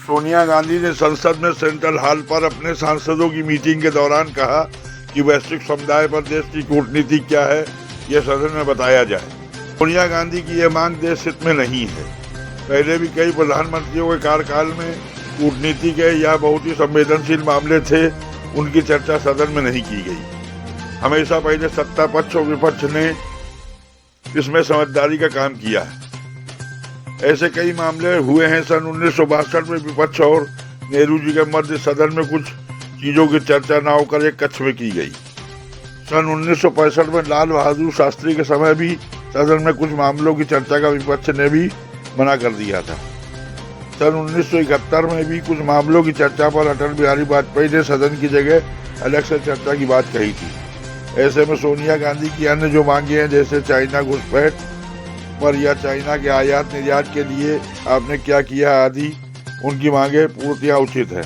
सोनिया गांधी ने संसद में सेंट्रल हॉल पर अपने सांसदों की मीटिंग के दौरान कहा कि वैश्विक समुदाय पर देश की कूटनीति क्या है, यह सदन में बताया जाए। सोनिया गांधी की यह मांग देश हित में नहीं है। पहले भी कई प्रधानमंत्रियों के कार्यकाल में कूटनीति के या बहुत ही संवेदनशील मामले थे, उनकी चर्चा सदन में नहीं की गई। हमेशा पहले सत्ता पक्ष और विपक्ष ने इसमें समझदारी का काम किया है। ऐसे कई मामले हुए हैं। सन 1962 में विपक्ष और नेहरू जी के मध्य सदन में कुछ चीजों की चर्चा न होकर एक कक्ष में की गई। सन 1965 में लाल बहादुर शास्त्री के समय भी सदन में कुछ मामलों की चर्चा का विपक्ष ने भी मना कर दिया था। सन 1971 में भी कुछ मामलों की चर्चा पर अटल बिहारी वाजपेयी ने सदन की जगह अलग से चर्चा की बात कही थी। ऐसे में सोनिया गांधी की अन्य जो मांगे हैं, जैसे चाइना घुसपैठ पर या चाइना के आयात निर्यात के लिए आपने क्या किया आदि, उनकी मांगे पूर्णतः उचित है।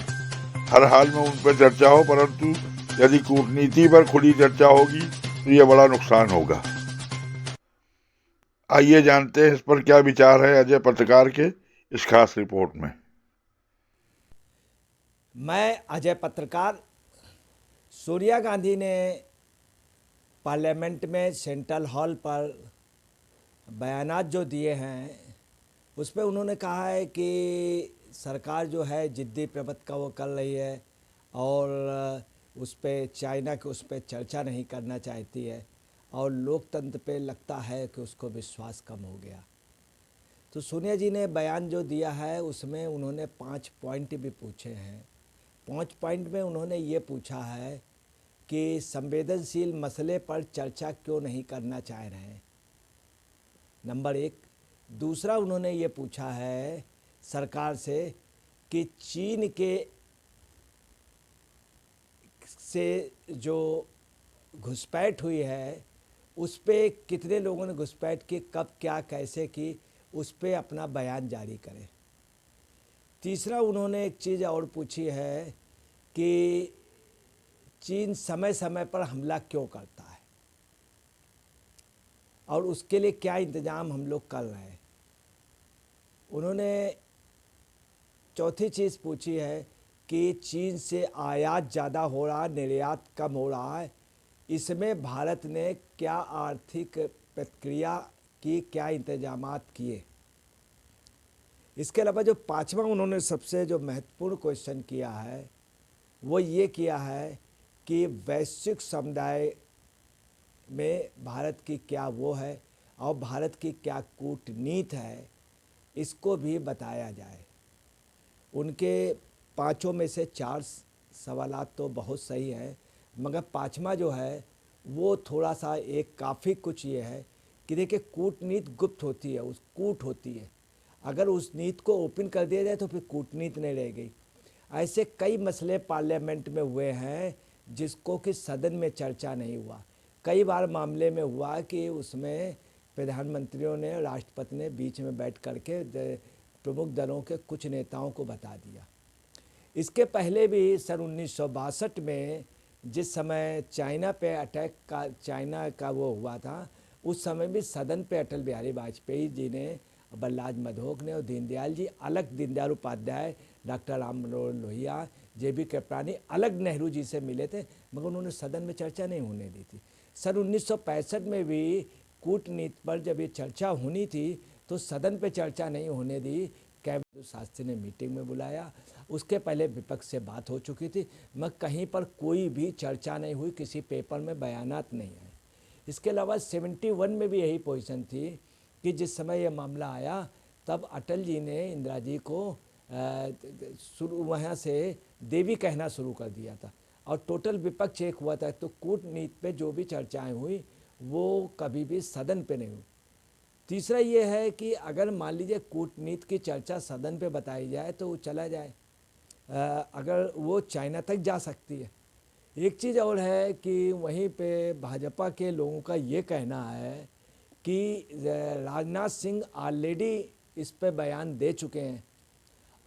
हर हाल में उन पर चर्चा हो, परंतु यदि कूटनीति पर खुली चर्चा होगी तो यह बड़ा नुकसान होगा। आइए जानते हैं इस पर क्या विचार है अजय पत्रकार के इस खास रिपोर्ट में। मैं अजय पत्रकार। सोनिया गांधी ने पार्लियामेंट में सेंट्रल हॉल पर बयानात जो दिए हैं, उसमें उन्होंने कहा है कि सरकार जो है जिद्दी प्रवृत्ति का वो कर रही है और उस पर चाइना के उस पर चर्चा नहीं करना चाहती है और लोकतंत्र पे लगता है कि उसको विश्वास कम हो गया। तो सोनिया जी ने बयान जो दिया है उसमें उन्होंने 5 पॉइंट भी पूछे हैं। 5 पॉइंट में उन्होंने ये पूछा है कि संवेदनशील मसले पर चर्चा क्यों नहीं करना चाह रहे हैं, नंबर 1। दूसरा, उन्होंने ये पूछा है सरकार से कि चीन के से जो घुसपैठ हुई है उस पे कितने लोगों ने घुसपैठ की, कब, क्या, कैसे की, उस पे अपना बयान जारी करें। तीसरा, उन्होंने एक चीज़ और पूछी है कि चीन समय समय पर हमला क्यों करता है और उसके लिए क्या इंतज़ाम हम लोग कर रहे हैं। उन्होंने चौथी चीज़ पूछी है कि चीन से आयात ज़्यादा हो रहा है, निर्यात कम हो रहा है, इसमें भारत ने क्या आर्थिक प्रतिक्रिया की, क्या इंतजामात किए। इसके अलावा जो पांचवा उन्होंने सबसे जो महत्वपूर्ण क्वेश्चन किया है वो ये किया है कि वैश्विक समुदाय में भारत की क्या वो है और भारत की क्या कूटनीति है, इसको भी बताया जाए। उनके पांचों में से 4 सवालात तो बहुत सही है, मगर पांचवा जो है वो थोड़ा सा एक काफ़ी कुछ ये है कि देखिए कूटनीति गुप्त होती है, उस कूट होती है। अगर उस नीति को ओपन कर दिया जाए तो फिर कूटनीति नहीं रह गई। ऐसे कई मसले पार्लियामेंट में हुए हैं जिसको कि सदन में चर्चा नहीं हुआ। कई बार मामले में हुआ कि उसमें प्रधानमंत्रियों ने, राष्ट्रपति ने बीच में बैठ करके प्रमुख दलों के कुछ नेताओं को बता दिया। इसके पहले भी सन 1962 में जिस समय चाइना पे अटैक का, चाइना का वो हुआ था, उस समय भी सदन पे अटल बिहारी वाजपेयी जी ने, बलराज मधोक ने और दीनदयाल जी अलग, दीनदयाल उपाध्याय, डॉक्टर राम मनोहर लोहिया, JB कृपलानी अलग नेहरू जी से मिले थे, मगर उन्होंने सदन में चर्चा नहीं होने दी थी। सन 1965 में भी कूटनीति पर जब ये चर्चा होनी थी तो सदन पे चर्चा नहीं होने दी, कैबिनेट शास्त्री ने मीटिंग में बुलाया। उसके पहले विपक्ष से बात हो चुकी थी, मगर कहीं पर कोई भी चर्चा नहीं हुई, किसी पेपर में बयानात नहीं आए। इसके अलावा 71 में भी यही पोजीशन थी कि जिस समय यह मामला आया तब अटल जी ने इंदिरा जी को शुरू वहाँ से देवी कहना शुरू कर दिया था और टोटल विपक्ष एक हुआ था। तो कूटनीति पे जो भी चर्चाएं हुई वो कभी भी सदन पे नहीं हुई। तीसरा ये है कि अगर मान लीजिए कूटनीति की चर्चा सदन पे बताई जाए तो वो चला जाए, अगर वो चाइना तक जा सकती है। एक चीज़ और है कि वहीं पे भाजपा के लोगों का ये कहना है कि राजनाथ सिंह ऑलरेडी इस पे बयान दे चुके हैं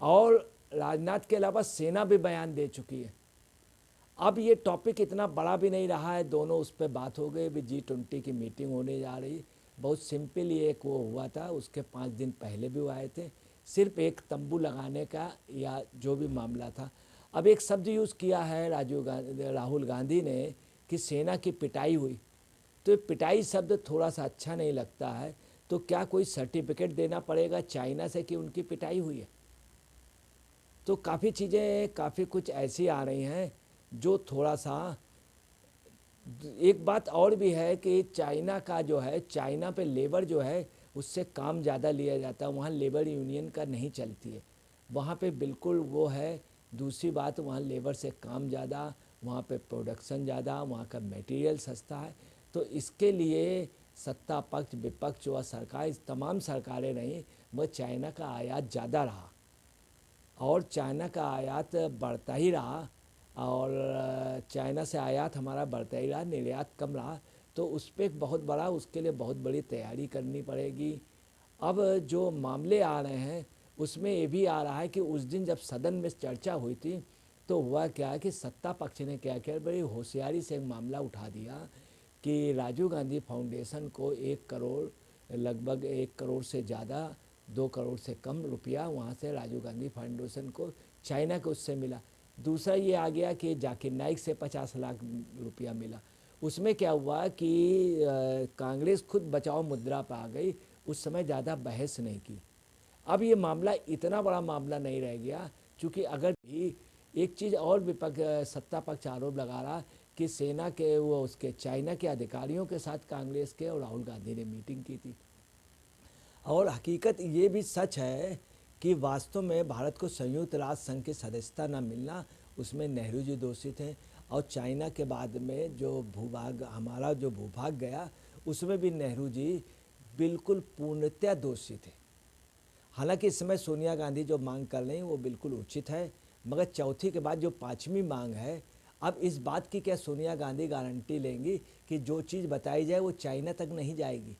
और राजनाथ के अलावा सेना भी बयान दे चुकी है। अब ये टॉपिक इतना बड़ा भी नहीं रहा है, दोनों उस पर बात हो गई। भी G20 की मीटिंग होने जा रही, बहुत सिंपल ही एक वो हुआ था, उसके 5 दिन पहले भी वो आए थे सिर्फ एक तंबू लगाने का या जो भी मामला था। अब एक शब्द यूज़ किया है राहुल गांधी ने कि सेना की पिटाई हुई, तो ये पिटाई शब्द थोड़ा सा अच्छा नहीं लगता है। तो क्या कोई सर्टिफिकेट देना पड़ेगा चाइना से कि उनकी पिटाई हुई है? तो काफ़ी चीज़ें काफ़ी कुछ ऐसी आ रही हैं जो थोड़ा सा। एक बात और भी है कि चाइना का जो है, चाइना पे लेबर जो है उससे काम ज़्यादा लिया जाता है, वहाँ लेबर यूनियन का नहीं चलती है, वहाँ पे बिल्कुल वो है। दूसरी बात, वहाँ लेबर से काम ज़्यादा, वहाँ पे प्रोडक्शन ज़्यादा, वहाँ का मटेरियल सस्ता है। तो इसके लिए सत्ता पक्ष विपक्ष व सरकार, इस तमाम सरकारें रहीं, मगर चाइना का आयात ज़्यादा रहा और चाइना का आयात बढ़ता ही रहा और चाइना से आयात हमारा बढ़ता ही रहा, निर्यात कम रहा। तो उस पर बहुत बड़ा, उसके लिए बहुत बड़ी तैयारी करनी पड़ेगी। अब जो मामले आ रहे हैं उसमें ये भी आ रहा है कि उस दिन जब सदन में चर्चा हुई थी तो हुआ क्या कि सत्ता पक्ष ने क्या किया, बड़ी होशियारी से एक मामला उठा दिया कि राजीव गांधी फाउंडेशन को 1 करोड़, लगभग 1 करोड़ से ज़्यादा, 2 करोड़ से कम रुपया वहाँ से राजीव गांधी फाउंडेशन को चाइना को उससे मिला। दूसरा ये आ गया कि जाकिर नाइक से 50 लाख रुपया मिला। उसमें क्या हुआ कि कांग्रेस खुद बचाओ मुद्रा पर आ गई, उस समय ज़्यादा बहस नहीं की। अब ये मामला इतना बड़ा मामला नहीं रह गया, क्योंकि अगर भी एक चीज़ और विपक्ष सत्ता पक्ष आरोप लगा रहा कि सेना के वो उसके चाइना के अधिकारियों के साथ कांग्रेस के और राहुल गांधी ने मीटिंग की थी। और हकीकत ये भी सच है कि वास्तव में भारत को संयुक्त राष्ट्र संघ की सदस्यता न मिलना, उसमें नेहरू जी दोषी थे। और चाइना के बाद में जो भूभाग, हमारा जो भूभाग गया, उसमें भी नेहरू जी बिल्कुल पूर्णतया दोषी थे। हालांकि इस समय सोनिया गांधी जो मांग कर रही हैं वो बिल्कुल उचित है, मगर चौथी के बाद जो पाँचवीं मांग है, अब इस बात की क्या सोनिया गांधी गारंटी लेंगी कि जो चीज़ बताई जाए वो चाइना तक नहीं जाएगी?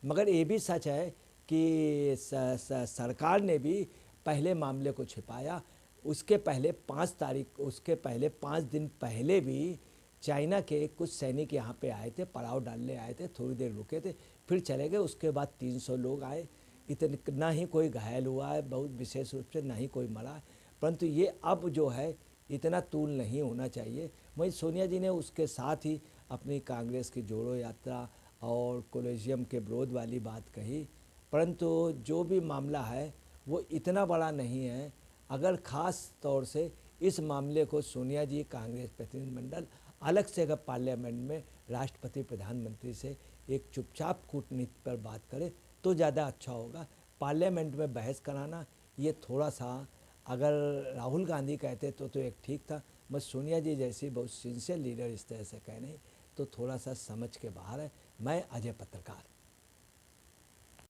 मगर ये भी सच है कि सरकार ने भी पहले मामले को छिपाया। उसके पहले 5 तारीख, उसके पहले 5 दिन पहले भी चाइना के कुछ सैनिक यहाँ पे आए थे, पड़ाव डालने आए थे, थोड़ी देर रुके थे, फिर चले गए। उसके बाद 300 लोग आए, इतने ना ही कोई घायल हुआ है बहुत विशेष रूप से, ना ही कोई मरा है। परंतु ये अब जो है इतना तूल नहीं होना चाहिए। वहीं सोनिया जी ने उसके साथ ही अपनी कांग्रेस की जोड़ो यात्रा और कोलेजियम के विरोध वाली बात कही। परंतु जो भी मामला है वो इतना बड़ा नहीं है। अगर ख़ास तौर से इस मामले को सोनिया जी, कांग्रेस प्रतिनिधिमंडल अलग से अगर पार्लियामेंट में राष्ट्रपति प्रधानमंत्री से एक चुपचाप कूटनीति पर बात करें तो ज़्यादा अच्छा होगा। पार्लियामेंट में बहस कराना ये थोड़ा सा, अगर राहुल गांधी कहते तो एक ठीक था, बस सोनिया जी जैसी बहुत सिंसियर लीडर इस तरह से कह नहीं तो थोड़ा सा समझ के बाहर है। मैं अजय पत्रकार।